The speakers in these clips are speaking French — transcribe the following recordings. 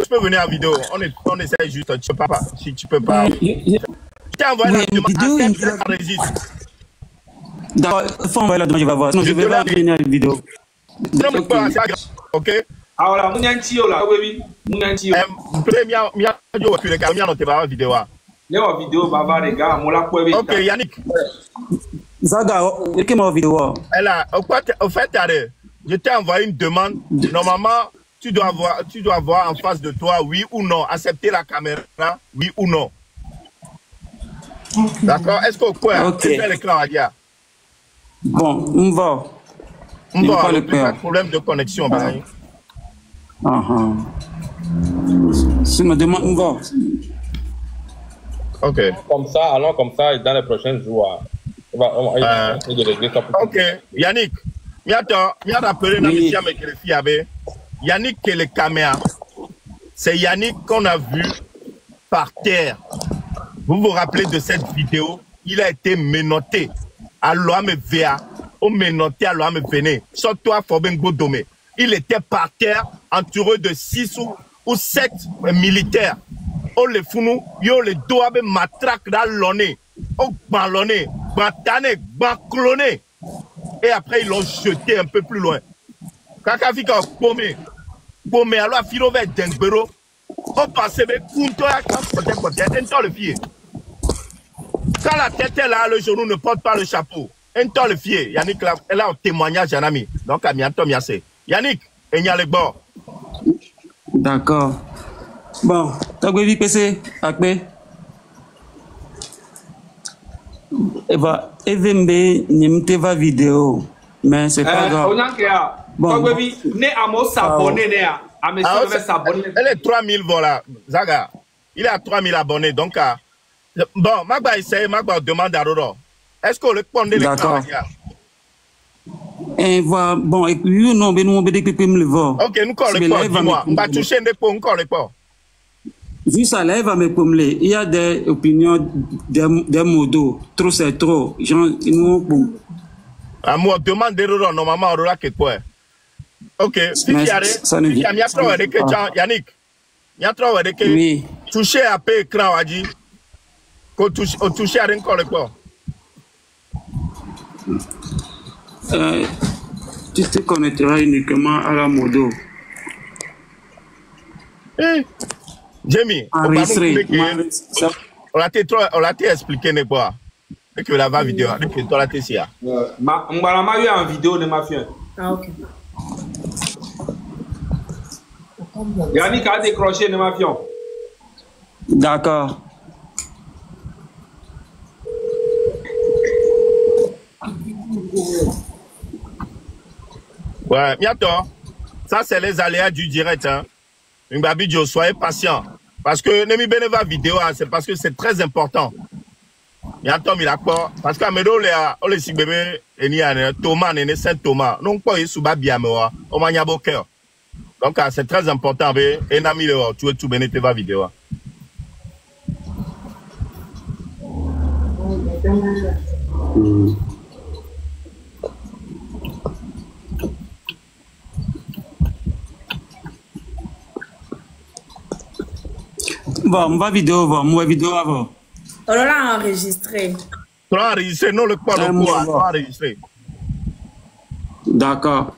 je peux venir en vidéo. On essaie juste. Tu peux pas. Si tu peux pas. Je t'ai envoyé la demande. Accepte enregistre. D'accord, il faut envoyer la demande, je vais voir. Sinon, je vais pas venir en vidéo. Non, mais pas, c'est grave. Ok? Ah, voilà, Mouniantio là, oui, Mouniantio. Premier, tu le calmes, on te va en vidéo. Il y a une vidéo, baba, les gars, mon la poêle. Ok, Yannick. Zaga, il y a une vidéo. Au fait, je t'ai envoyé une demande. Normalement, tu dois voir en face de toi, oui ou non. Accepter la caméra, oui ou non. D'accord? Est-ce qu'au coin, tu fais l'écran à dire? Bon, on va. On va, pas de problème de connexion. Si me demande, on va. Ok. Comme ça, allons comme ça, et dans les prochains jours, on va essayer de régler ça. Ok. Yannick, il y a appelé dans le avec les filles. Yannick qui est le caméra. C'est Yannick qu'on a vu par terre. Vous vous rappelez de cette vidéo? Il a été menotté à l'OAM VA. Au menotté à l'OAM Véné. Sors-toi, Fobengo Domé. Il était par terre, entouré de 6 ou 7 militaires. On les founou, yo les doabe matraque dans l'onné. Au ballonné, bantané, bancloné. Et après, ils l'ont jeté un peu plus loin. Kakafika paumé. Paumé, alors, filo vers Dengbero. On passait, mais Kuntoya, côté, un le pied. Quand la tête est là, le genou ne porte pas le chapeau. Un temps le pied. Yannick, elle a un témoignage, un ami. Donc, à mianto, miassé. Yannick, il y a les bords. D'accord. Bon, t'as vu PC, Akbe? Eva, Evembe, n'imte va vidéo. Mais c'est pas grave. Bon. Ne amo s'abonner, elle est 3000, voilà. Zaga, il est à 3000 abonnés. Donc, bon, Magba essaye, Magba demande à Roro. Est-ce qu'on le prend les d'accord. Et voilà, bon, et puis, non, mais nous, on va me le voir. Ok, nous, on le prend, dis-moi. On va toucher des points, on le prend. Vu ça, là, il va me pommeler. Il y a des opinions, des modos. Trop, c'est trop. Genre, nous, bon. Moi, demande des Roro, normalement, Roro, qu'est-ce que ok, si tu arrives, Yannick, il y a trop de toucher à peu écran, on dit, qu'on touche à rien encore le corps. Tu te connecteras uniquement à la modo. Jamie, on l'a expliqué, n'est pas. Et que la vidéo, et que toi la tessia. On va eu en vidéo de ma fille. Ah, ok. Yannick a décroché de ma fille. D'accord. Ouais, bientôt. Ça, c'est les aléas du direct. Hein. Mbabidjo, soyez patient. Parce que Nemi Beneva vidéo, c'est parce que c'est très important. Bientôt, il a quoi? Parce que on les bébé, Thomas, Saint Thomas. Non, pas il souba bien, on m'a beau cœur. Donc, c'est très important. Et Nami, tu es tout bénété va vidéo. Bon, on va vidéo avant. On l'a enregistré. Tu l'as enregistré, non, le quoi, tu l'as enregistré. D'accord.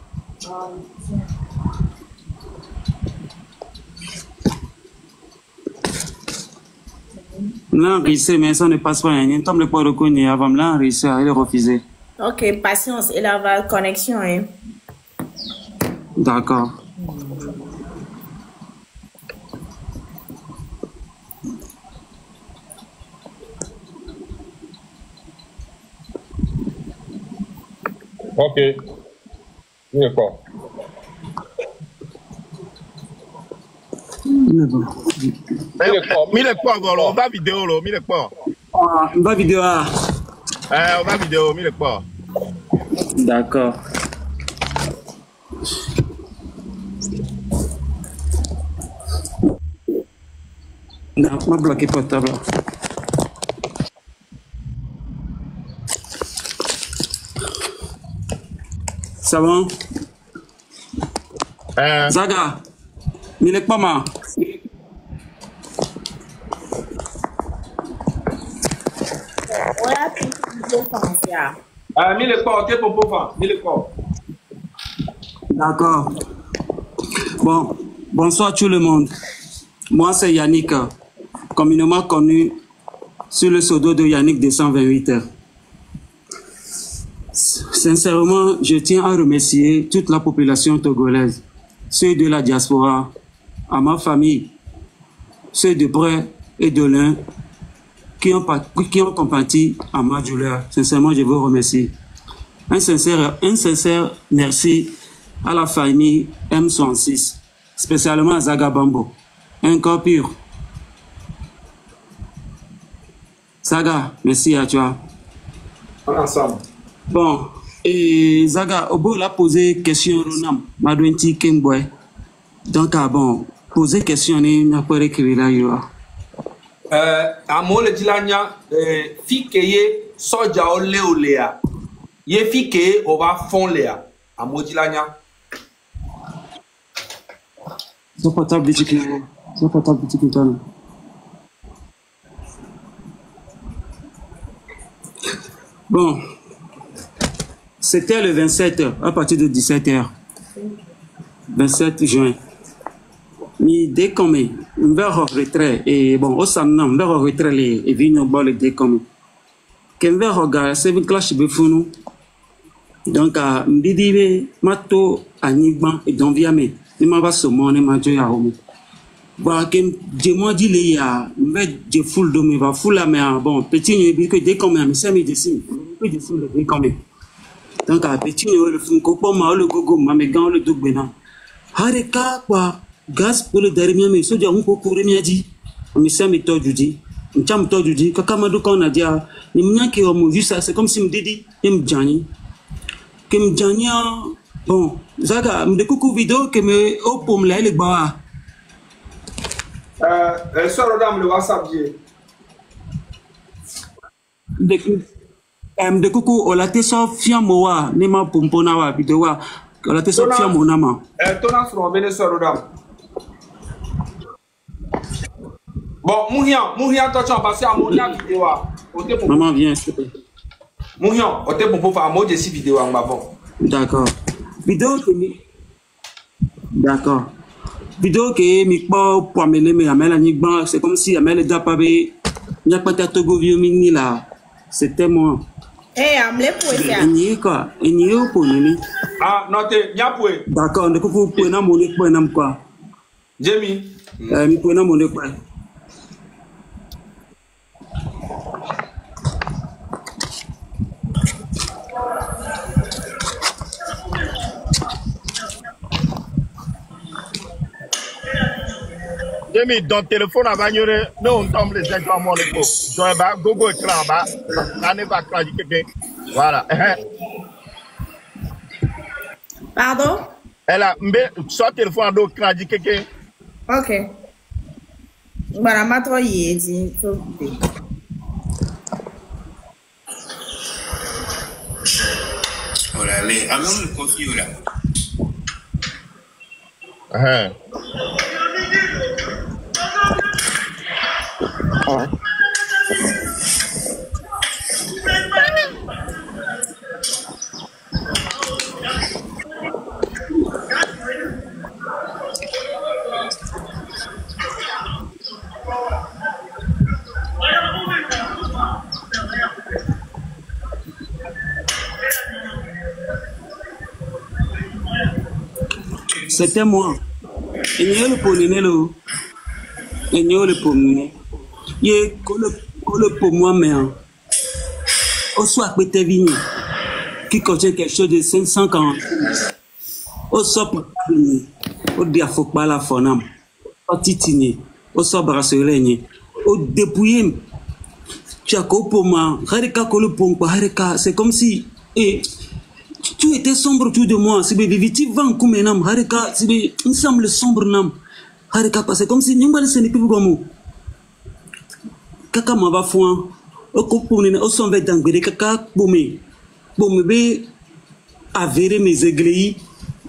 L'enregistrer, mais ça ne passe pas. Il tombe le point reconnu avant de l'enregistrer, il est refusé. Ok, patience, il a la connexion. Hein. D'accord. Ok. Il est quoi? Mille quoi, on va vidéo, là, mille quoi. On va vidéo, on va vidéo, mille quoi. D'accord. Non, on va bloquer portable. Ça va? Zaga, il est pas mal. Voilà, tout le français. Mille corps, t'es pour pauvre, mille corps. D'accord. Bon, bonsoir tout le monde. Moi, c'est Yannick, communément connu sur le pseudo de Yannick des 128 heures. Sincèrement, je tiens à remercier toute la population togolaise, ceux de la diaspora, à ma famille, ceux de près et de loin, qui ont compati à ma douleur. Sincèrement, je vous remercie. Un sincère merci à la famille M66, spécialement à Zaga Bambo. Un corps pur. Zaga, merci à toi. Ensemble. Bon, et Zaga, Obo l'a posé question Ronam, Madouenti Kemboy. Donc, bon, poser question, n'a pas écrit là, Amo le dilanya, fike soja ole olea. Ye fike ova fond lea. Amo dilanya. C'est pas ta boutique, c'est pas ta boutique, bon, c'était le 27 à partir de 17h. 27 juin. Ni décommé, vers retrait, et bon, au samedi, vers retrait, et vino bol et décommé. Qu'un vers regard, c'est une clash de fou. Donc, à Mbidibe, Mato, Anigban, et Donviame, ne m'a pas saumon, ne m'a joué à Homo. Bon, que je m'en dis, il y a, je foule de mes va foule la mer, bon, petit, il y a que décommé, mais ça me dessine, il y a de décommé. Donc, à petit, le fou, copo, le gogo, ma mégan, le doug bénin. Hareka, quoi. Gaz pour le dernier, mais ce dia on peut courir mieux dit. Mais ça m'étonne du dit. On tient m'étonne du dit. Quand Kamadou quand on a dit, les miens qui ont vu ça, c'est comme si me dit, il me djani. Que me djani, bon, Zaga, me découpe vidéo que me au pour me les bas. Soir dame le WhatsApp dit. De coucou, on l'a été sorti moa, ne m'a pompona wa vidéo, on l'a été sorti mon amant. Tona from Venezuela dame. Bon, Mouhian, attention, parce que Mouhian vidéo. Maman, viens, s'il te plaît. Mouhian, on te pour faire un mot de 6 vidéos en bas. D'accord. Vidéo que d'accord. Vidéo que mi pas pour amener mais amel anigban, c'est comme si amel déjà pas bé, n'y a pas de Togo vieux mini là. C'était moi. Eh, amle pour ça. Ni quoi? Ni au pour ni. Ah, noté, n'y a pour. D'accord, ne coupe pour na monnaie pour na quoi? Jamie. Mi pour na monnaie quoi? Demi, ton téléphone a bagnoré, nous on tombe les écrans à mon épaule. Je vais gogo écran en bas, là n'est pas clair, voilà. Pardon? Elle a, soit téléphone à dos, écran, dit quelqu'un. Ok. Voilà, ma trop y est dit. Oh là, les amène le coffee là. C'était moi. Et n'y a le polonais là. Et n'y a le polonais. Il est le pour moi mais au soit peut-être vigné qui contient quelque chose de 540. Au soit au diafo pas la fonam. Au titini. Au soit brasserie. Au dépouiller. Chaco pour moi. Harika kolo pompa harika. C'est comme si tout était sombre autour de moi. C'est viviti vent comme un homme. Harika, c'est il semble sombre nam. Harika, c'est comme si n'y a pas de scène plus comme kaka maba foin. Au copone, au son vêtement d'anglais, kaka boumé. Boumé bé avéré mes aigles.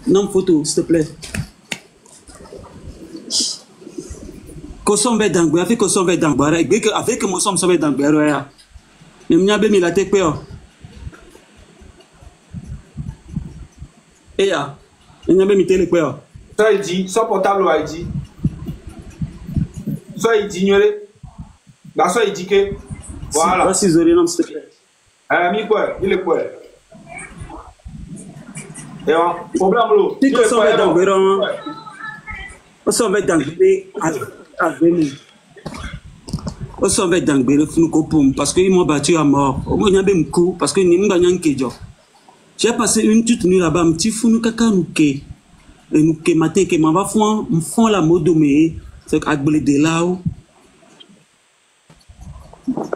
Non, photo, s'il te plaît. Qu'au son vêtement d'anglais, avec qu'au son vêtement d'anglais, avec mon son vêtement d'anglais. M'yabe mi la te peo. Eya. M'yabe mi tele peo. Ça il dit, son portable va dit. Ça il dit ignoré. Là ça il dit que voilà. Va s'isoler non s'il te plaît. Mi quoi, il est quoi? Et problème l'eau. Si tu sors dans Béron. On s'en va dans Béron à venir. On s'en va dans Béron parce qu'ils m'ont battu à mort. On m'a bien coup parce que nous gagnons que j'ai passé une toute nuit là-bas, un petit fou nous caca nous que nous que matin que m'en va font la mode mais c'est à blé de là où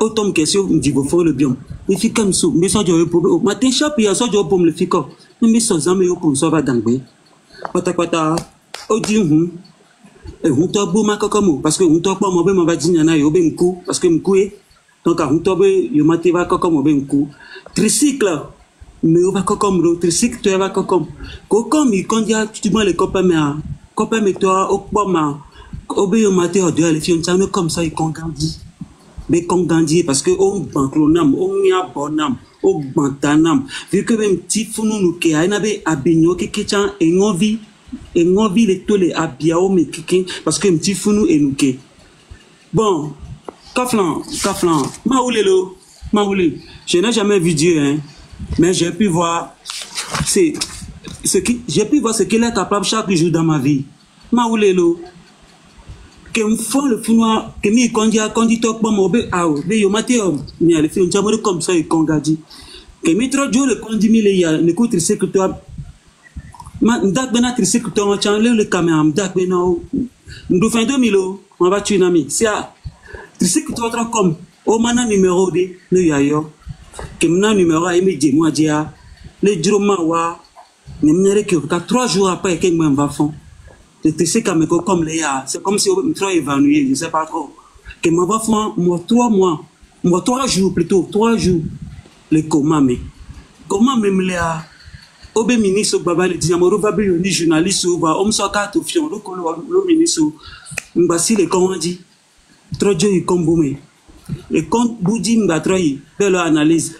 autant question me dit vous faut le bien. Les filles comme ça, mais ça doit pour matin chape il y a ça doit pour me le faire quoi. Mais sans amis pour ça va dans Béron. Pata au dit et on t'a beau ma comme parce que on t'a pas moi ben va dire na yo ben coup parce que m'cou donc on t'a be yo maté va comme ben coup tricycle mais on va comme le tricycle tu va comme il quand il tu vois les copains mais toi au pas ma au be yo maté au deux les filles on comme ça ils grandit mais qu'on grandit parce que on banclonam on y a bonam on bantanam vu que même petit fou nous qui a nabe abigno qui tient et envie les tolés à biao mais kikin parce que un petit fou nous et nous qui bon kaflan maoulelo je n'ai jamais vu Dieu hein mais j'ai pu voir ce qu'il est capable chaque jour dans ma vie maoulelo que me font le fou noir que mi quand dit top bon mobe ao be yo maté mais les filles on comme ça et kongadi que mi trop jour le condi mi les ya ne coûte c'est que toi m'dak bena tricycle ton chanle le caméra m'dak bena nous fin 2000 on va tuer nami si a tricycle toi comme au mana numéro de le yayo que mena numéro a emi moi dia le droma wa ne m'nere que 3 jours après que moi va fond le tricycle comme les ya c'est comme si on trop évanoui je sais pas trop que moi va fond moi 3 jours plutôt 3 jours le comment même les obe ministre baba le diamoro va bien ni journaliste ou va homme soit carte fion le ministre mbasi le comment dit trop Dieu il comme boumé et quand boudi mba troyi belle analyse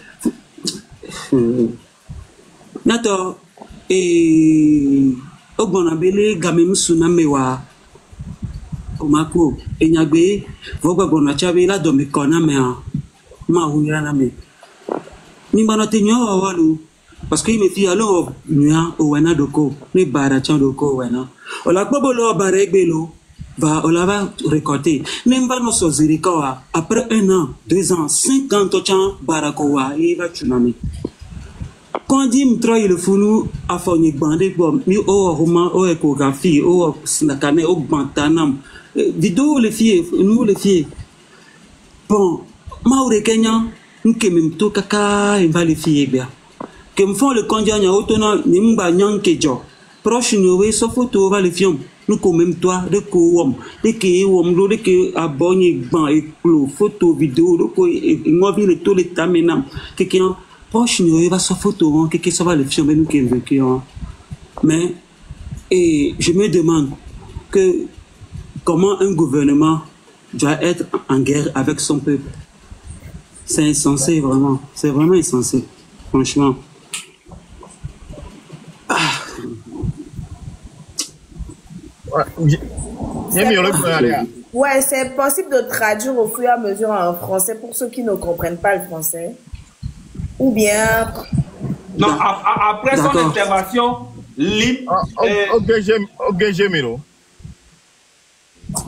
nato et ogbonabele gamem sunamewa omako enyagbe vogba bona chabe la domi kona me ma huira na me ni bana tenyo walu parce que me fi alors nuya o wana doko ni bara chan doko wana o la gbolo bara egbelo va on la va récolter même va no sozirika après 1 an 2 ans 5 ans to chan bara ko wa e va tsunami quand dit me travaille le funu a foni bandé bon mi o roman o échographie o snakane o bantanam vidéo les filles nous les filles bon maure Kenya nke même to kaka il va les filles bien que me font le candidat nya autona ni mba nyanke jo proche ni we so photo va le fiom nous comme même toi de ko wom de ke wom lo de ke abonné ban et photo vidéo de ko ngobi le to le tamenam que proche ni va so photo que ça va le fiom nous qui vécu mais et je me demande que comment un gouvernement doit être en guerre avec son peuple. C'est insensé vraiment, c'est vraiment insensé franchement. Ouais, c'est possible de traduire au fur et à mesure en français pour ceux qui ne comprennent pas le français. Ou bien... Non, après son intervention, Gemiro.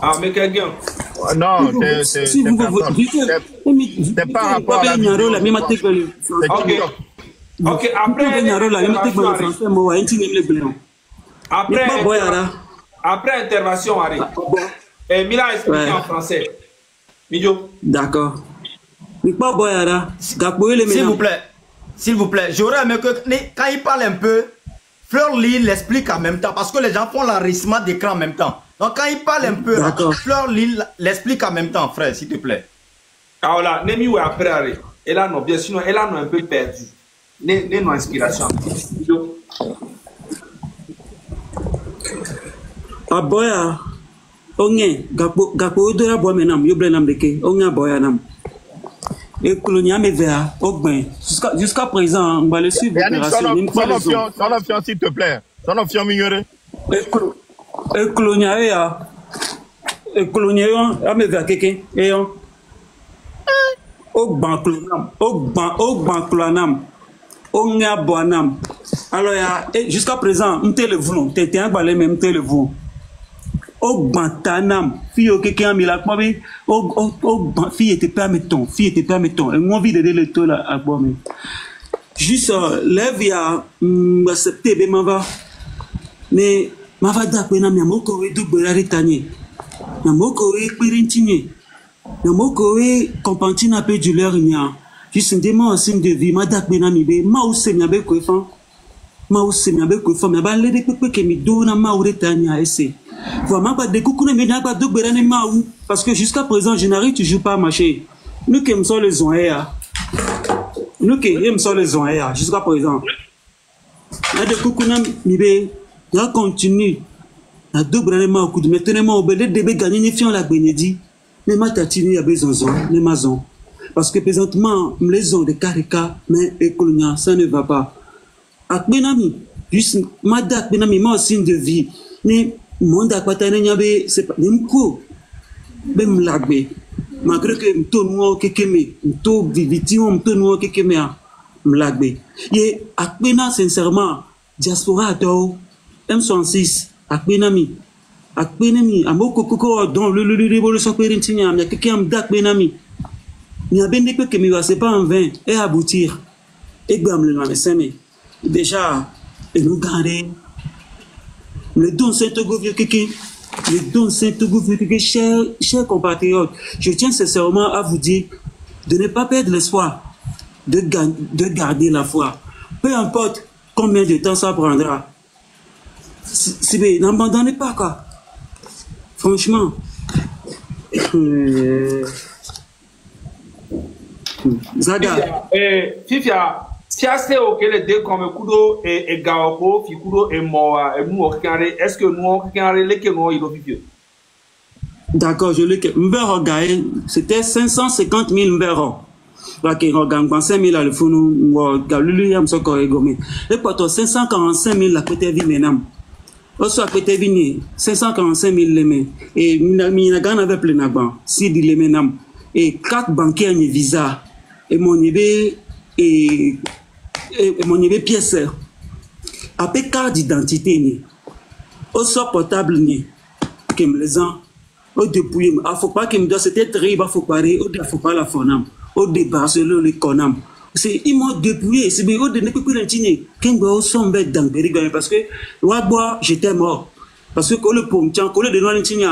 Ah, mais quelqu'un. Non, c'est par rapport à la vidéo. Ok, après intervention, Harry. Mila a expliqué en français. Midio. D'accord. S'il vous plaît, j'aurais aimé que quand il parle un peu, Fleur Lee l'explique en même temps, parce que les gens font l'enregistrement d'écran en même temps. Donc quand il parle un peu, Fleur Lee l'explique en même temps, frère, s'il te plaît. Ah voilà, Nemi ou après Harry. Et là non, bien sinon, elle a un peu perdu. N'est non inspiration. Aboya, onye gapo odora bo menam yo blenam deke onye aboya nam Et colonial me verra au bain. Jusqu'à présent, on va le suivre. Son option, s'il te plaît. Son option mignonne. Et colonial, me verra quelqu'un. Et on. Au ban clonam. Au nia boanam. Alors, jusqu'à présent, on te le voulons. T'es un balai même, te le voulons. Au bantanam, fille au quelqu'un mis la pomme, fille était pas mettons, et moi envie d'aider le taux là à boire. Juste lève ya accepter ben ma va, mais ma va d'apena mi amoko we double aritanie, mi amoko we pirintini, mi amoko we compantina pe du leur nia, juste un démon en signe de vie, ma d'apena mi be, ma ou se mi abe koefan, ma ou se mi abe koefan, mi abe lede pepe ke mi do na ma ou retania esse. Vraiment pas de coucou mais n'a pas de berane maou parce que jusqu'à présent je n'arrive toujours pas à marcher. Nous qui aimons les oreilles, jusqu'à présent. N'a de coucou mais n'a continue. N'a de berane maou coup de maintenant au belé de gagner ni fion la bénédit. Mais ma tatine a besoin les maisons parce que présentement les ont de carika mais écolonia ça ne va pas. Ak benami juste ma date benami moi signe de vie mais monde à patane nyabe c'est pas n'imko bem lagbe malgré que mto nuo kekeme mto viviti mto nuo kekeme a mlagbe ye akpena sincèrement diaspora to M66 akpena mi amoko koko dans le révolution périntinia mais quelqu'un d'akpena mi ni abende que mi va c'est pas en vain et aboutir et bam le nameseme déjà et nous garder le don Saint-Togo chers compatriotes, je tiens sincèrement à vous dire de ne pas perdre l'espoir, de garder la foi. Peu importe combien de temps ça prendra. N'abandonnez pas quoi. Franchement. Zaga. Fifia. Tiaste auquel deux comme kudo et gaoko fikudo et moa et nous est-ce que nous les que nous il d'accord je le que m'ver gagné c'était 550 000 m'ver là qui regagne 5 000 à le fou nous galulu yam so ko egomé et quoi 545 000 la côté vie menam aussi à côté vie 545 000 les mains et mina gana avec plein agban si dit les menam et 4 banquiers ni visa et mon ibé et mon niveau pièce après carte d'identité ni au sort portable ni que me les ans au dépouiller il faut pas que me doit c'était très il faut parer au faut pas la fonam au débat sur le conam c'est ils m'ont dépouillé c'est bien au de ne peut plus l'intiner qu'un gars sombre dans périgord parce que bois j'étais mort parce que le pom tiens que le de l'intiner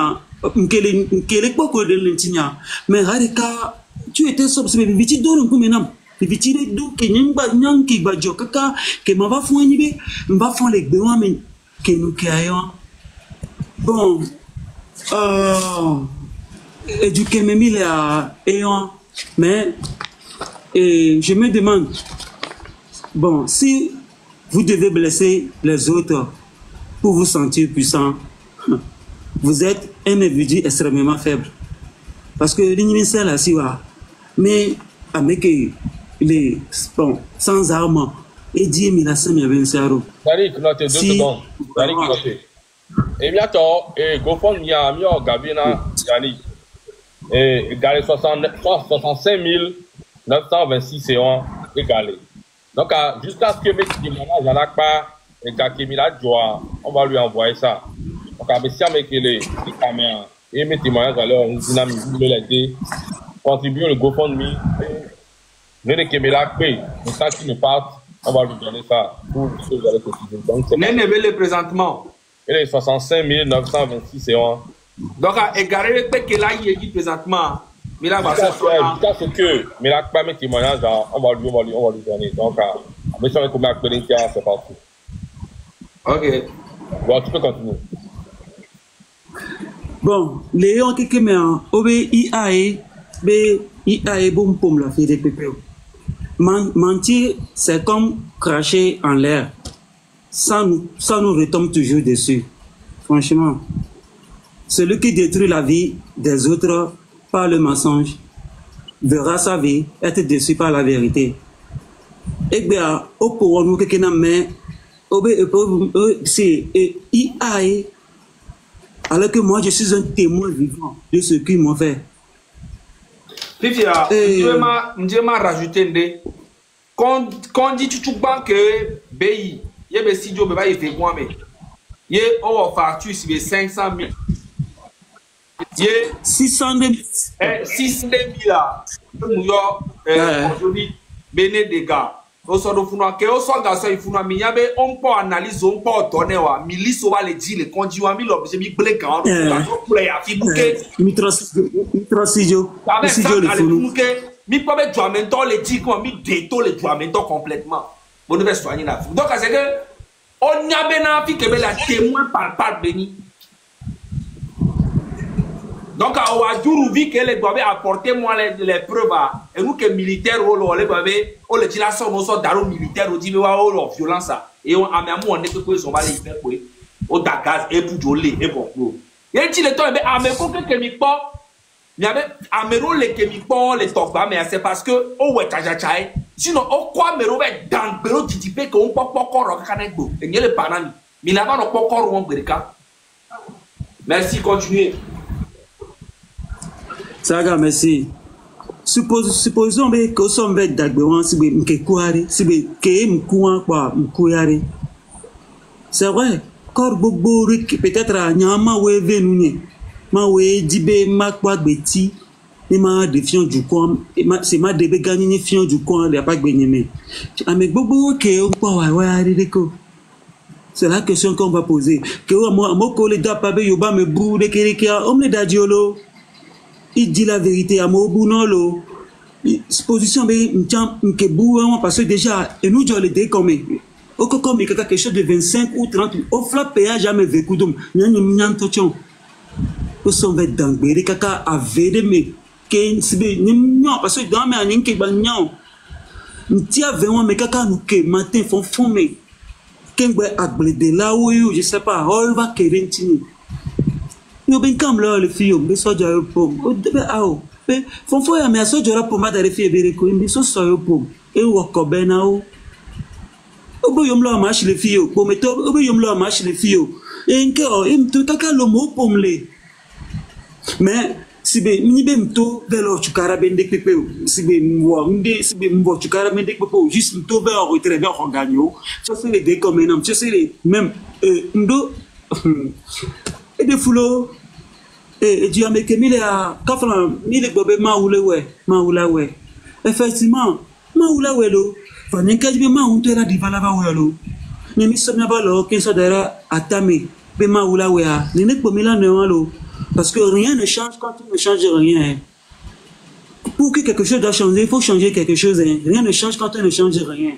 qu'elle pas que de l'intiner mais harika tu étais sombre c'est bien vite donne pour maintenant vitire donc nyang ki ba jokaka que ma va fond ni be va fond les besoins mais que nous créons bon éduquer mes mille à ayant mais je me demande bon si vous devez blesser les autres pour vous sentir puissant vous êtes un individu extrêmement faible parce que l'inimitié là si va mais avec les bon sans armes et 10 000 à 5 000 euros. Tariq, non, t'es 2 secondes. Tariq, noté. Et bientôt, GoFund, il y a un Gabina, Yannick. Et égalé 65 926 euros égalé. Donc, jusqu'à ce que mes témoignages n'en a pas, et qu'Akemila Joa, on va lui envoyer ça. Donc, avec ça, avec les caméras et mes témoignages, alors, on dynamise l'aider, contribuer le GoFundMe. Nous ne Kemela paye, mais quand il nous part, on va lui donner ça pour ceux qui allaient continuer. Donc, c'est le présentement. Il est 65 926 euros. Donc, égaré le que là, il est présentement. Mais là, c'est que, mais là, pas mes témoignages, on va lui donner. Donc, mais ça, on va commencer à c'est parti. Ok. Bon, tu peux continuer. Bon, Léon, qui met en OBIAE, IAE, bon, pour la fille des pépés. Mentir, c'est comme cracher en l'air. Ça nous retombe toujours dessus. Franchement, celui qui détruit la vie des autres par le mensonge verra sa vie être déçu par la vérité. Et bien, au pour nous que mais c'est IA, alors que moi je suis un témoin vivant de ce qu'ils m'ont fait. Fifia, je m'a rajouté quand dit tout que BI, il y a si Dieu va y faire quoi mais il y a facture c'est 500 000. Il y a 600 000. 600 000 là. Aujourd'hui, béné des gars. Au sort de Funa, que au sort garçon il Funa, mais il y avait on peut analyser, on peut donner wa, milice va le dire, le conduit wa, mi l'objet mi blé quand on play à fibouquet. Mitrosidio. Avec ça, allez fibouquet, mi peut mettre jouamento le dit comme mi déto le jouamento complètement. Vous devez soigner la fille. Donc c'est que on y a bien un fille qui est la témoin par béni. Donc, à Ouadjourouvi, qu'elle doit apporter moi les preuves, et nous que militaires, on le dit là, on sort d'arôme militaire, on dit, on violence, et on a même on est que on va les faire, on da gaz, et pour joler, et pour nous. Et dit le temps, mais à mes coquins qui m'y pas, il y avait à mes rôles qui m'y pas, les top, mais c'est parce que, oh, ouais, tchajachaï, sinon, on croit, mais on va dans le bureau, tu dis qu'on peut pas encore reconnaître, et il y a le panami, mais là-bas, on peut encore reconnaître. Merci, continuez. Saga, merci. Supposons que son bête d'agbewan, si vous m'kouari, si vous m'kouan quoi, m'kouari. C'est vrai, quand Bobo peut-être à Nyama ou Venouni, ma oué dibe ma quoi beti, et ma défiant du coin, c'est ma débé gagné fiant du coin, il n'y a pas de bénémé. Avec Bobo, qui est au point, ouais, c'est la question qu'on va poser. Que moi, collègue d'Apabe Yoba me bourre de Kérékia, homme d'Adiolo. Il dit la vérité à Mobunolo. Position parce que déjà, et nous, je l'ai dit comme quelque chose de 25 ou 30, au flap péage jamais vécu d'homme. Nous sommes dans le caca à védémer. Parce que dans mes années, nous tiens vraiment mes caca nous que matin font fumer. Qu'un de là où je sais pas, on va kérir. Yo ben comme là les filles be so jaro pom o debe ao be fon fo ya me so jaro pom ma dare fie be ko mbi so so yo pom e wo ko be na o bo yom la ma shi les filles o me to bo yom la ma shi les filles e nke o im to kaka lo mo pom le mais si be ni be mto velo chukara be ndek pepe si be mwo nde si be mwo chukara be ndek pepe juste mto be o retrait be o gagno ça c'est les deux comme non ça c'est les même ndo et des foulots et Dieu m'a mis à quand il est bobé ma ouais effectivement ma ouais lo fanny kaji ma on te la divala va ouais lo ni mi somia ba lo kin so dara atame be ma ouais a ni ne pomi la ne lo parce que rien ne change quand tu ne changes rien. Pour que quelque chose doit changer, il faut changer quelque chose. Rien ne change quand tu ne changes rien.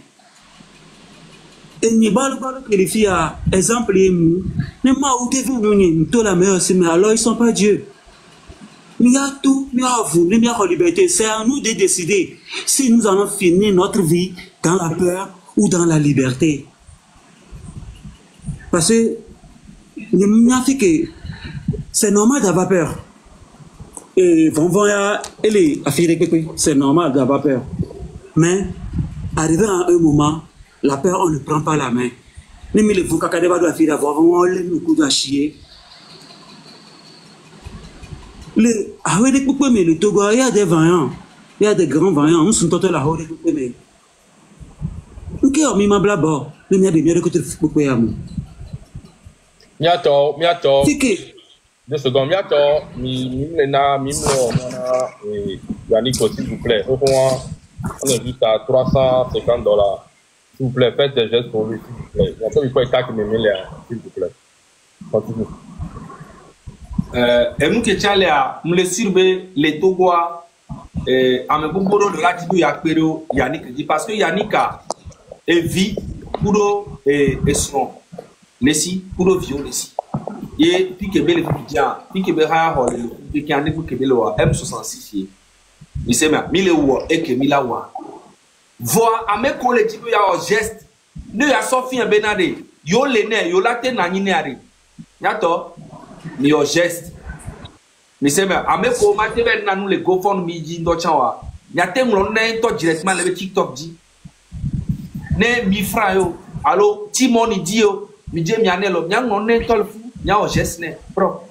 Et ni balu que les filles à exemple ne m'a ou que vous nous tout la meilleure c'est mais alors ils sont pas Dieu. Il y a tout, il y a vous, il y a la liberté. C'est à nous de décider si nous allons finir notre vie dans la peur ou dans la liberté. Parce que c'est normal d'avoir peur. Et c'est normal d'avoir peur. Mais arrivé à un moment, la peur, on ne prend pas la main. Les mille fous kakade va doit faire avoir on les nous doit chier. Le avec des coupes mais le Togo il y a des vaillants, il y a des grands vaillants. Nous sommes tous là haut des coupes mais. Ok, on m'y m'a blabla. Mais il y a des mieux que tu fais coupes à moi. Miato. C'est que. 2 secondes, miato. Mimlena, et Yannick s'il vous plaît. On est juste à $350. S'il vous plaît, faites des gestes pour lui, s'il vous plaît. Il faut état qui me met là, s'il vous plaît. Continue. Et nous qui sommes là, nous les surbe les Togois, à me beaucoup de la Tibou Yakpero, Yannick dit, parce que Yannick a vie pour et son. Lessi, pour viol, lessi. Et puis que belle étudiant, puis que belle hard, puis qu'il y a un écoute que belle M66. Il sait même, 1000 euros et que 1000 euros. Voir à mes collègues, il y a un geste. Nous, il y a Sophie et Benade. Yo l'ennemi, yo la tête n'a ni n'arrive. Yato, mais un geste. Mais c'est même, à mes collègues, nous les GoFundMe, midi, d'Ochawa. Miatemlo ne to directement le TikTok dit. Ne mi fra yo. Allo Timoni dit yo. Mi je mi anelo. Mian non ne tol fu. Nya o jesne. Bro.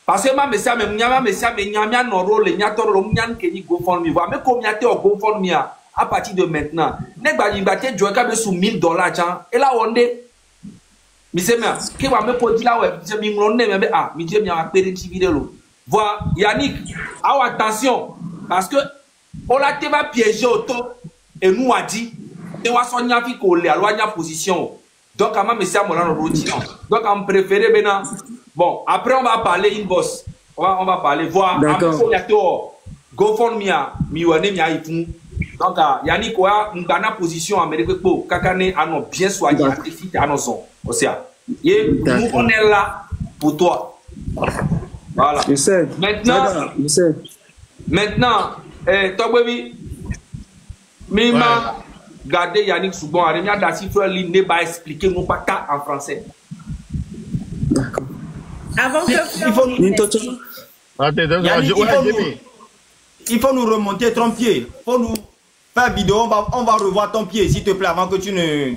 Parce que ma messa me nyama messa me nyama no role nya toro mnyan ke ni GoFundMe. Va me ko miate o GoFundMe à partir de maintenant. Ne ba ni ba te joe ka be sous $1000 chan. Et là on est mi se me ke wa me ko di la we je mi ngron ne me mi je mi a pere ti vidéo. Voilà Yannick, attention parce que on l'a te va piéger auto et nous a dit te wa so nya fi ko le aloanya position. Donc à ma messa mo la no roti. Donc on préféré maintenant. Bon, après on va parler inbox. On va parler voir GoFundMe mi wane mi aifu. Donc Yannick wa ngana position Amérique po kakane ano bien soigné activité anoson. Osia. Et nous on est là pour toi. Voilà. Je sais. Maintenant, Togbebi Mima gardez Yannick Soubon, Aremia Dassi Freli ne va expliquer non pas qu'à en français. D'accord. Avant que il faut nous remonter ton pied. Il faut nous faire vidéo. On va revoir ton pied, s'il te plaît, avant que tu ne...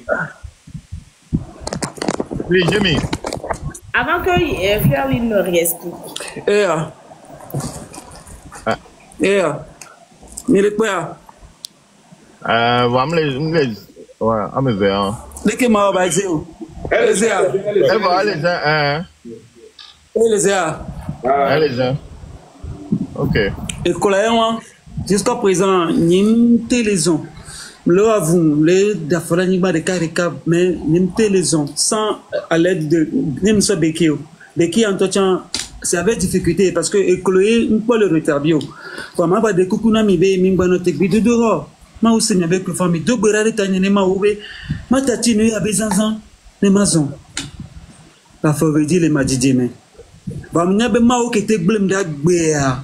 Oui, Jimmy. Avant que Fleur me réexplique. Mais le quoi? Voilà, à me ver. Dès que ma va dire. Ok. Et colère, jusqu'à présent, n'y téléson. Le avou, les d'affaires n'y pas de caricab, mais n'y téléson sans à l'aide de n'importe Bekio. Bekio en touchant, c'est avec difficulté parce que écoloyer ne peut le retardio. Pour moi, pas de coucou mi bé, mi bonne technique de dehors. Ma aussi n'y avec le famille de berare tanyene ma oube, ma tatine à bezanzan, les maisons. La faveur dit les madidime. Va m'y be ma ou qui était blême d'agbéa.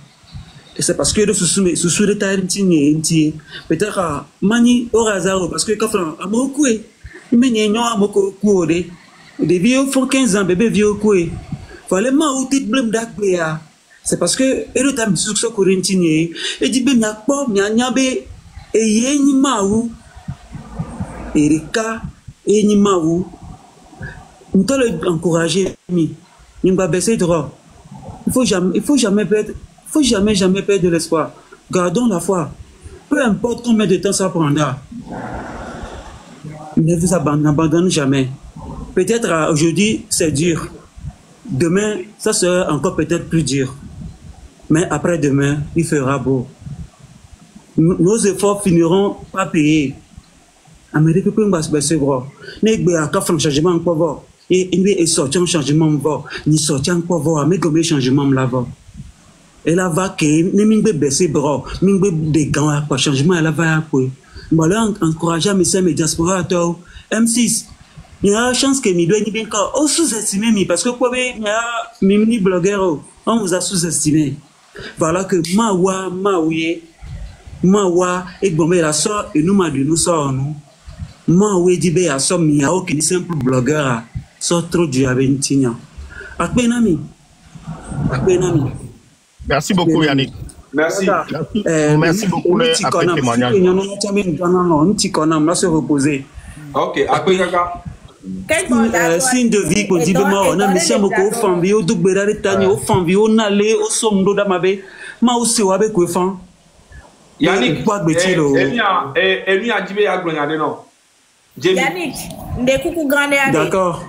Et c'est parce que le sous de taille inti peut-être mani au hasard parce que quand on a beaucoup mais n'y a beaucoup des vieux font 15 ans bébé vieux quoi fallait ma ou tit blême d'agbéa. C'est parce que et le temps sous ce corinthiens et dit ben n'a pas n'y a be et y ma ou Erika et ni ma ou nous t'allons encourager mi n'y va baisser droit il faut jamais perdre de l'espoir. Gardons la foi. Peu importe combien de temps ça prendra. Ne vous abandonnez jamais. Peut-être aujourd'hui c'est dur. Demain, ça sera encore peut-être plus dur. Mais après-demain, il fera beau. Nos efforts finiront par payer. Amérique peut me baisser gros. N'est-ce pas qu'un changement encore voir. Et sortir un changement voir. Ni sortir encore voir. Mais comme changement là-bas. Elle va que ne mingbe baisser bras, mingbe des gants pour changement elle va pour. Voilà encourager mes diaspora à toi. M6. Il y a une chance que mi doit ni bien qu'on sous-estimé mi parce que quoi il y a mini blogueur on vous a sous-estimé. Voilà que mawa et bomber la sort et nous m'a dit nous sort nous. Mawa dit be a sort mi a aucun simple blogueur sort trop du aventinha. Akbenami. Merci beaucoup, Yannick. Merci. Merci beaucoup pour le témoignage. Se reposer. Ok, après signe de vie qu'on dit on a mis beaucoup de femmes, au double d'arrêter, au femmes, au n'allez, au somme d'eau d'amabe, ma aussi avec le fan. Yannick, et lui a dit à Glonade, non? Yannick, des coucou grandé. D'accord.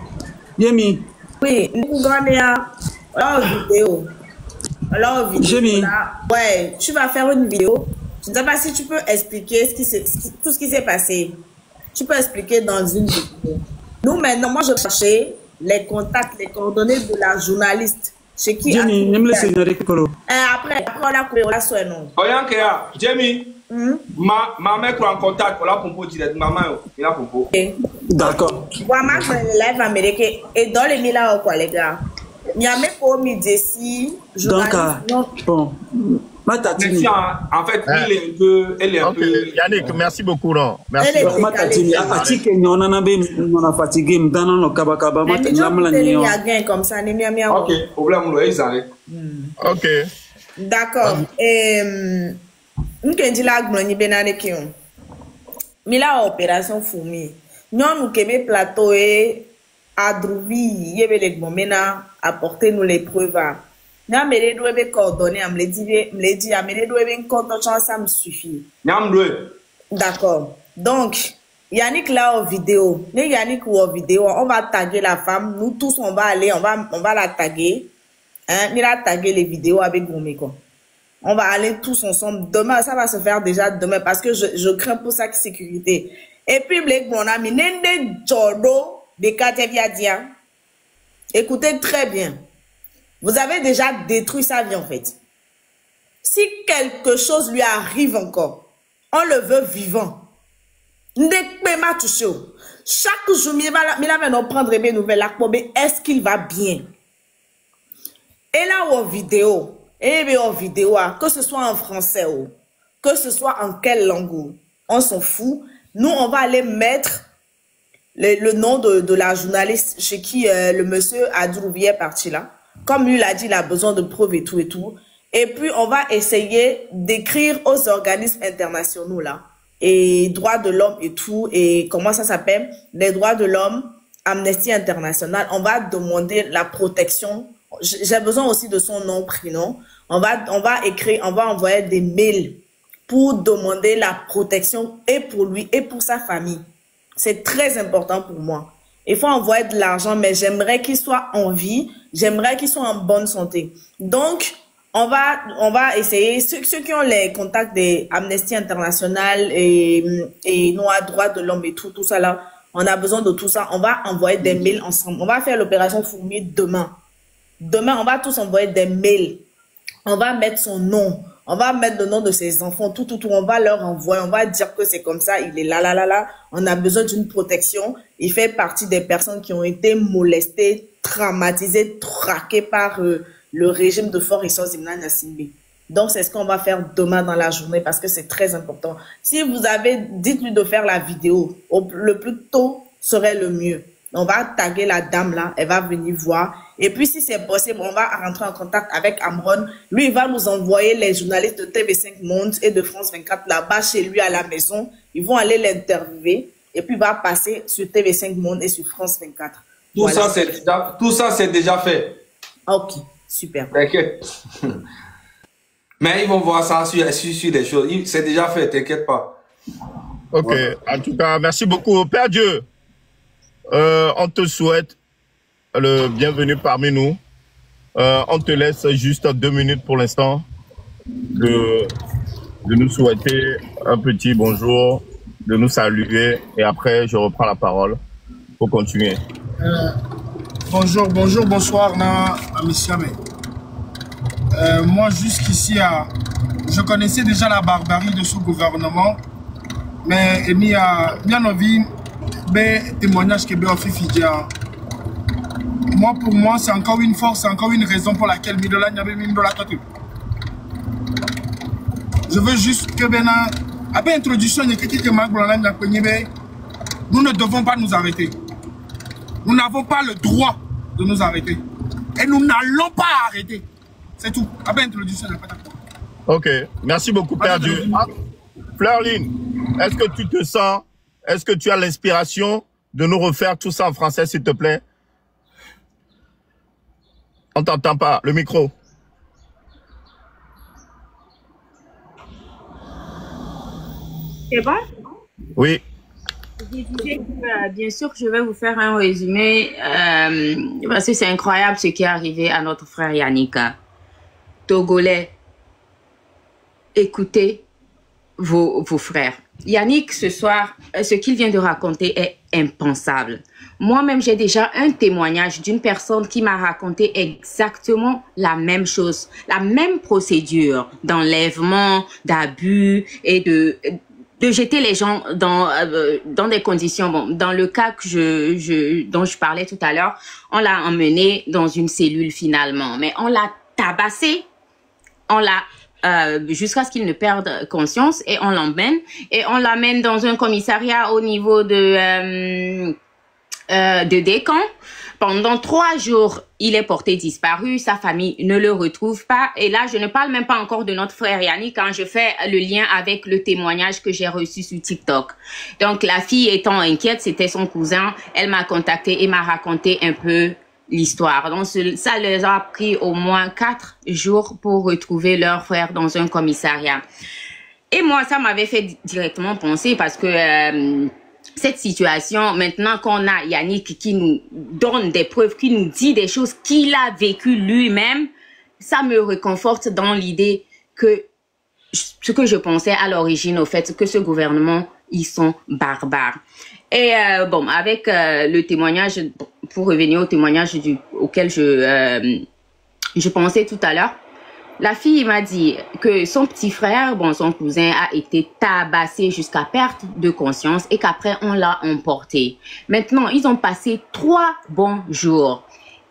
Yemi. Oui, coucou grandé. Alors, vidéo. Alors, vidéo là, ouais, tu vas faire une vidéo. Je ne sais pas si tu peux expliquer tout ce qui s'est passé. Tu peux expliquer dans une vidéo. Nous, maintenant, moi, je cherchais les contacts, les coordonnées de la journaliste. Chez qui Jamie, après, on a coupé, on a soigné. Oyankea, Jamie, ma mère est en contact, on l'a pompo direct. Maman, il a pompo. D'accord. Moi, je suis live américain. Et dans les millas, quoi, les gars? Il y a même pas mis d'ici. Donc, bon. Merci, en fait, elle est un peu. Yannick, merci beaucoup. Non. Merci. On a fatigué. Ok, problème, d'accord. Nous la gloni benane qui ont. Mais la opération fourmi. Nous kebe plateau et adrouvi yebe les gomena apporter nous les preuves. N'a me doit coordonner, me dit, à me doit coordonner, ça me suffit. D'accord. Donc, Yannick là en vidéo. Les Yannick ou en vidéo, on va taguer la femme. Nous tous, on va aller, on va la taguer. Hein, il a tagué les vidéos avec Gomeko. On va aller tous ensemble. Demain, ça va se faire déjà demain parce que je crains pour sa sécurité. Et puis, mon ami, Nende Jordo de Kateviadia. Écoutez très bien. Vous avez déjà détruit sa vie en fait. Si quelque chose lui arrive encore, on le veut vivant. Chaque jour, il va nous prendre des nouvelles. Est-ce qu'il va bien? Et là, en vidéo, que ce soit en français ou que ce soit en quelle langue, on s'en fout. Nous, on va aller mettre le nom de la journaliste chez qui le monsieur Adrouvi est parti là. Comme lui l'a dit, il a besoin de preuves et tout et tout. Et puis, on va essayer d'écrire aux organismes internationaux là. Et droits de l'homme et tout. Et comment ça s'appelle? Les droits de l'homme, Amnesty International. On va demander la protection. J'ai besoin aussi de son nom, prénom. On va écrire, on va envoyer des mails pour demander la protection et pour lui et pour sa famille. C'est très important pour moi. Il faut envoyer de l'argent, mais j'aimerais qu'il soit en vie. J'aimerais qu'il soit en bonne santé. Donc, on va essayer, ceux qui ont les contacts des Amnesty International et Noir droits de l'homme et tout ça là, on a besoin de tout ça. On va envoyer des mails ensemble. On va faire l'opération Fourmi demain. Demain, on va tous envoyer des mails. On va mettre son nom. On va mettre le nom de ses enfants, tout. On va leur envoyer. On va dire que c'est comme ça. Il est là. On a besoin d'une protection. Il fait partie des personnes qui ont été molestées, traumatisées, traquées par le régime de Fort Issou-Zimna Nassimbe. Donc, c'est ce qu'on va faire demain dans la journée parce que c'est très important. Si vous avez, dites-lui de faire la vidéo. Le plus tôt serait le mieux. On va taguer la dame là. Elle va venir voir. Et puis, si c'est possible, on va rentrer en contact avec Amron. Lui, il va nous envoyer les journalistes de TV5 Monde et de France 24 là-bas chez lui à la maison. Ils vont aller l'interviewer. Et puis, il va passer sur TV5 Monde et sur France 24. Tout ça, c'est déjà fait. Ok, super. T'inquiète. Mais ils vont voir ça sur les choses. C'est déjà fait, t'inquiète pas. Ok, voilà. En tout cas, merci beaucoup. Père Dieu, on te souhaite le bienvenu parmi nous. On te laisse juste 2 minutes pour l'instant de nous souhaiter un petit bonjour, de nous saluer et après je reprends la parole pour continuer. Bonjour, bonsoir, Amissiame. Moi jusqu'ici, je connaissais déjà la barbarie de ce gouvernement, mais il y a envie de témoignages que j'ai fait. Moi, pour moi, c'est encore une force, c'est encore une raison pour laquelle Midola n'y avait Midola Tatu. Je veux juste que après introduction, nous ne devons pas nous arrêter. Nous n'avons pas le droit de nous arrêter. Et nous n'allons pas arrêter. C'est tout. Après introduction, ok, merci beaucoup, Père Dieu. Fleurline, est-ce que tu te sens, est-ce que tu as l'inspiration de nous refaire tout ça en français, s'il te plaît? On t'entend pas, le micro. C'est bon? Oui. Bien sûr que je vais vous faire un résumé parce que c'est incroyable ce qui est arrivé à notre frère Yannick. Togolais, écoutez vos frères. Yannick, ce soir, ce qu'il vient de raconter est impensable. Moi-même, j'ai déjà un témoignage d'une personne qui m'a raconté exactement la même chose, la même procédure d'enlèvement, d'abus et de jeter les gens dans des conditions. Bon, dans le cas que dont je parlais tout à l'heure, on l'a emmené dans une cellule finalement, mais on l'a tabassé, on l'a jusqu'à ce qu'il ne perde conscience et on l'amène dans un commissariat au niveau de Descamps Pendant 3 jours, il est porté disparu, sa famille ne le retrouve pas. Et là, je ne parle même pas encore de notre frère Yannick quand je fais le lien avec le témoignage que j'ai reçu sur TikTok. Donc, la fille étant inquiète, c'était son cousin, elle m'a contacté et m'a raconté un peu l'histoire. Donc, ça leur a pris au moins 4 jours pour retrouver leur frère dans un commissariat. Et moi, ça m'avait fait directement penser parce que... cette situation, maintenant qu'on a Yannick qui nous donne des preuves, qui nous dit des choses qu'il a vécues lui-même, ça me réconforte dans l'idée que ce que je pensais à l'origine, au fait, que ce gouvernement, ils sont barbares. Et bon, avec le témoignage, pour revenir au témoignage auquel je pensais tout à l'heure, la fille m'a dit que son petit frère, bon, son cousin a été tabassé jusqu'à perte de conscience et qu'après on l'a emporté. Maintenant, ils ont passé 3 bons jours.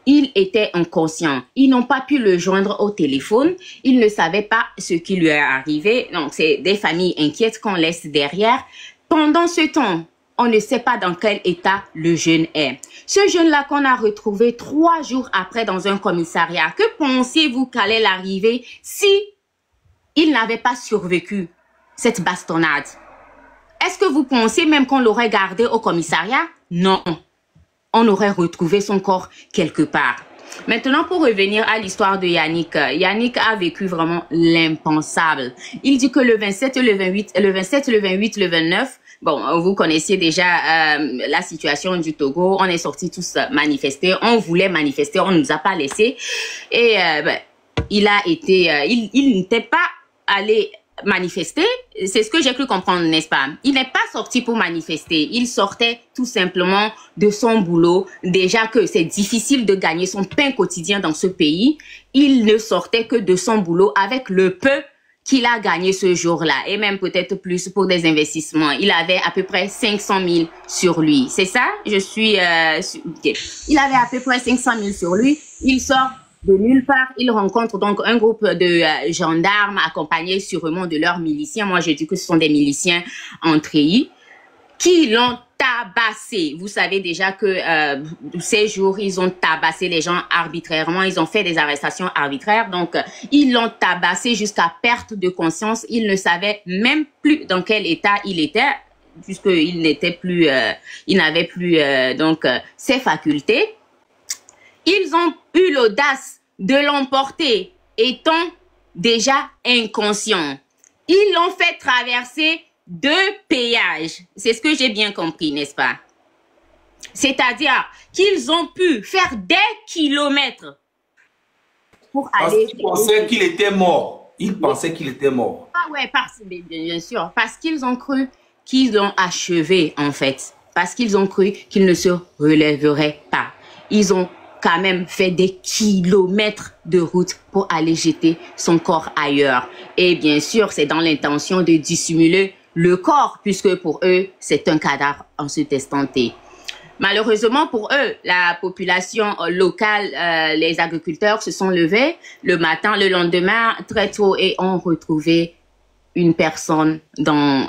Il était inconscient. Ils n'ont pas pu le joindre au téléphone. Ils ne savaient pas ce qui lui est arrivé. Donc, c'est des familles inquiètes qu'on laisse derrière. Pendant ce temps, on ne sait pas dans quel état le jeune est. Ce jeune-là qu'on a retrouvé 3 jours après dans un commissariat, que pensiez-vous qu'allait l'arriver si il n'avait pas survécu cette bastonnade? Est-ce que vous pensez même qu'on l'aurait gardé au commissariat? Non. On aurait retrouvé son corps quelque part. Maintenant, pour revenir à l'histoire de Yannick, Yannick a vécu vraiment l'impensable. Il dit que le 27, le 28, le 29, bon, vous connaissiez déjà la situation du Togo. On est sortis tous manifester. On voulait manifester. On ne nous a pas laissé. Et il a été... il n'était pas allé manifester. C'est ce que j'ai cru comprendre, n'est-ce pas? Il n'est pas sorti pour manifester. Il sortait tout simplement de son boulot. Déjà que c'est difficile de gagner son pain quotidien dans ce pays. Il ne sortait que de son boulot avec le peu qu'il a gagné ce jour-là, et même peut-être plus pour des investissements. Il avait à peu près 500 000 sur lui. C'est ça? Je suis... okay. Il avait à peu près 500 000 sur lui. Il sort de nulle part. Il rencontre donc un groupe de gendarmes accompagnés sûrement de leurs miliciens. Moi, je dis que ce sont des miliciens en treillis qui l'ont tabassé. Vous savez déjà que ces jours, ils ont tabassé les gens arbitrairement. Ils ont fait des arrestations arbitraires. Donc, ils l'ont tabassé jusqu'à perte de conscience. Il ne savait même plus dans quel état il était, puisqu'il n'était plus, il n'avait plus donc ses facultés. Ils ont eu l'audace de l'emporter, étant déjà inconscient. Ils l'ont fait traverser 2 péages. C'est ce que j'ai bien compris, n'est-ce pas? C'est-à-dire qu'ils ont pu faire des kilomètres pour aller... Parce qu'ils pensaient qu'il était mort. Ils pensaient qu'il était mort. Ah ouais, bien sûr. Parce qu'ils ont cru qu'ils l'ont achevé, en fait. Parce qu'ils ont cru qu'il ne se relèverait pas. Ils ont quand même fait des kilomètres de route pour aller jeter son corps ailleurs. Et bien sûr, c'est dans l'intention de dissimuler le corps, puisque pour eux, c'est un cadavre en se testant. Malheureusement pour eux, la population locale, les agriculteurs se sont levés le matin, le lendemain, très tôt, et ont retrouvé une personne dans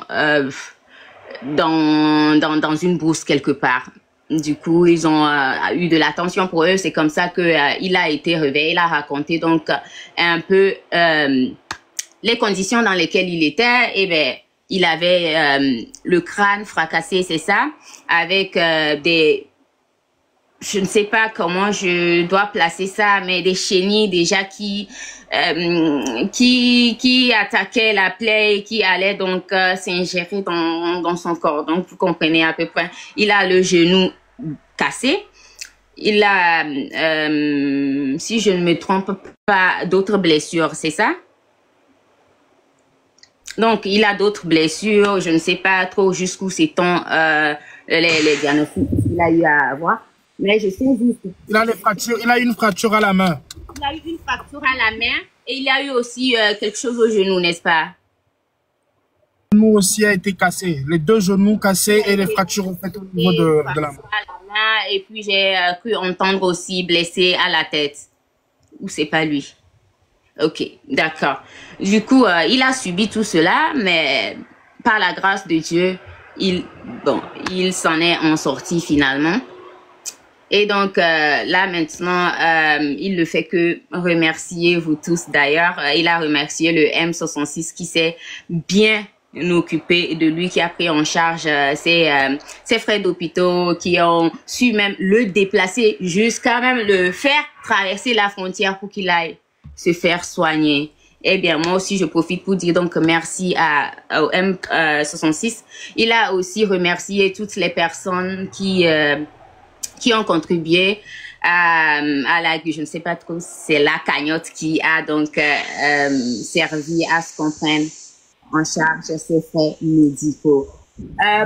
une brousse quelque part. Du coup, ils ont eu de l'attention pour eux. C'est comme ça que il a été réveillé. Il a raconté donc un peu les conditions dans lesquelles il était. Et ben, il avait le crâne fracassé, c'est ça, avec des, je ne sais pas comment je dois placer ça, mais des chenilles déjà qui attaquaient la plaie et qui allaient donc s'ingérer dans son corps. Donc, vous comprenez à peu près. Il a le genou cassé. Il a, si je ne me trompe pas, d'autres blessures, c'est ça? Donc, il a d'autres blessures. Je ne sais pas trop jusqu'où s'étend les diagnostics qu'il a eu à avoir. Mais je sais juste... Il a une fracture à la main. Il a eu une fracture à la main et il a eu aussi quelque chose au genou, n'est-ce pas? Le genou aussi a été cassé. Les 2 genoux cassés et les fractures au niveau de la main. Et puis j'ai cru entendre aussi blessé à la tête. Ou c'est pas lui? Ok, d'accord. Du coup, il a subi tout cela, mais par la grâce de Dieu, il s'en est en sorti finalement. Et donc, là, maintenant, il ne fait que remercier vous tous. D'ailleurs, il a remercié le M66 qui s'est bien occupé de lui, qui a pris en charge ses frais d'hôpital, qui ont su même le déplacer jusqu'à même le faire traverser la frontière pour qu'il aille se faire soigner. Eh bien, moi aussi, je profite pour dire donc merci au M66. Il a aussi remercié toutes les personnes qui ont contribué à la, je ne sais pas trop, c'est la cagnotte qui a donc servi à ce qu'on prenne en charge ces frais médicaux.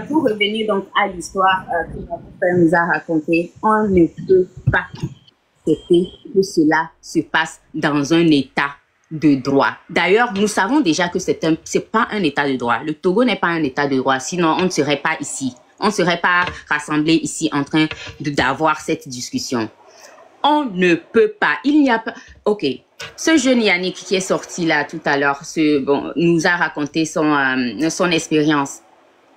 Pour revenir donc à l'histoire que notre frère nous a racontée, on ne peut pas accepter que cela se passe dans un état de droit. D'ailleurs, nous savons déjà que c'est pas un état de droit. Le Togo n'est pas un état de droit, sinon on ne serait pas ici. On ne serait pas rassemblés ici en train d'avoir cette discussion. On ne peut pas. Il n'y a pas... Ok. Ce jeune Yannick qui est sorti là tout à l'heure, nous a raconté son expérience.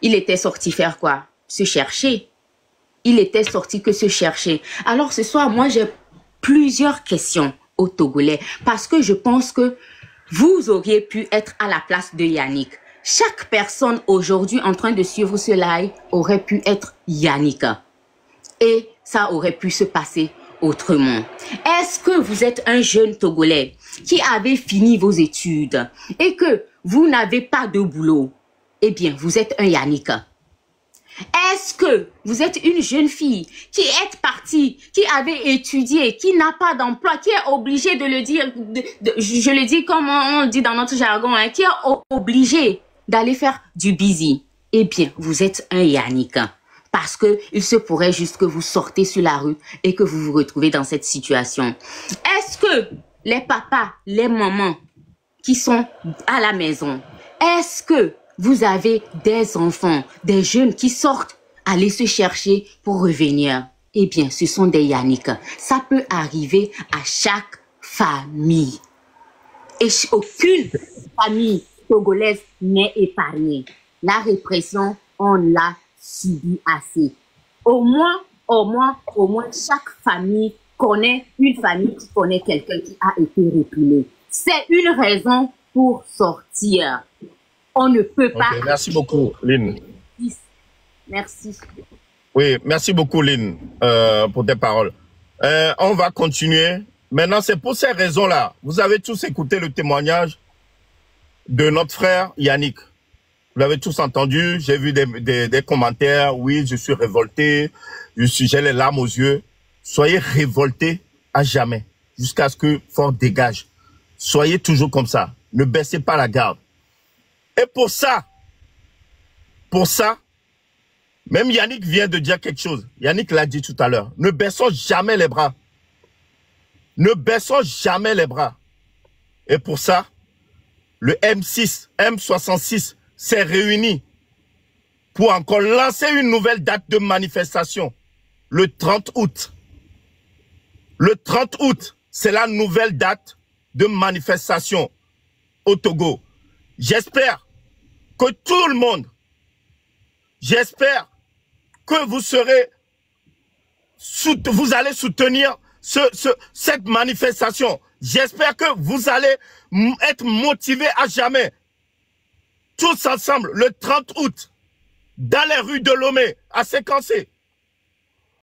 Il était sorti faire quoi? Se chercher. Il était sorti que se chercher. Alors ce soir, moi j'ai plusieurs questions aux Togolais parce que je pense que vous auriez pu être à la place de Yannick. Chaque personne aujourd'hui en train de suivre ce live aurait pu être Yannick. Et ça aurait pu se passer autrement. Est-ce que vous êtes un jeune Togolais qui avait fini vos études et que vous n'avez pas de boulot? Eh bien, vous êtes un Yannick. Est-ce que vous êtes une jeune fille qui est partie, qui avait étudié, qui n'a pas d'emploi, qui est obligée de le dire, je le dis comme on dit dans notre jargon, hein, qui est obligée d'aller faire du busy? Eh bien, vous êtes un Yannick. Parce que il se pourrait juste que vous sortez sur la rue et que vous vous retrouvez dans cette situation. Est-ce que les papas, les mamans qui sont à la maison, est-ce que vous avez des enfants, des jeunes qui sortent aller se chercher pour revenir? Eh bien, ce sont des Yannick. Ça peut arriver à chaque famille. Et aucune famille togolaise n'est épargnée. La répression, on l'a subi assez. Au moins, chaque famille connaît une famille qui connaît quelqu'un qui a été réprimé. C'est une raison pour sortir. On ne peut pas... Okay, merci beaucoup, Lynn. Merci. Oui, merci beaucoup, Lynn, pour tes paroles. On va continuer. Maintenant, c'est pour ces raisons-là. Vous avez tous écouté le témoignage de notre frère Yannick. Vous l'avez tous entendu. J'ai vu des commentaires. Oui, je suis révolté. J'ai les larmes aux yeux. Soyez révoltés à jamais, jusqu'à ce que Fort dégage. Soyez toujours comme ça. Ne baissez pas la garde. Et pour ça, même Yannick vient de dire quelque chose. Yannick l'a dit tout à l'heure. Ne baissons jamais les bras. Ne baissons jamais les bras. Et pour ça, le M66 s'est réuni pour encore lancer une nouvelle date de manifestation. Le 30 août. Le 30 août, c'est la nouvelle date de manifestation au Togo. J'espère que tout le monde, j'espère que vous allez soutenir cette manifestation. J'espère que vous allez être motivés à jamais. Tous ensemble, le 30 août, dans les rues de Lomé, à séquencer.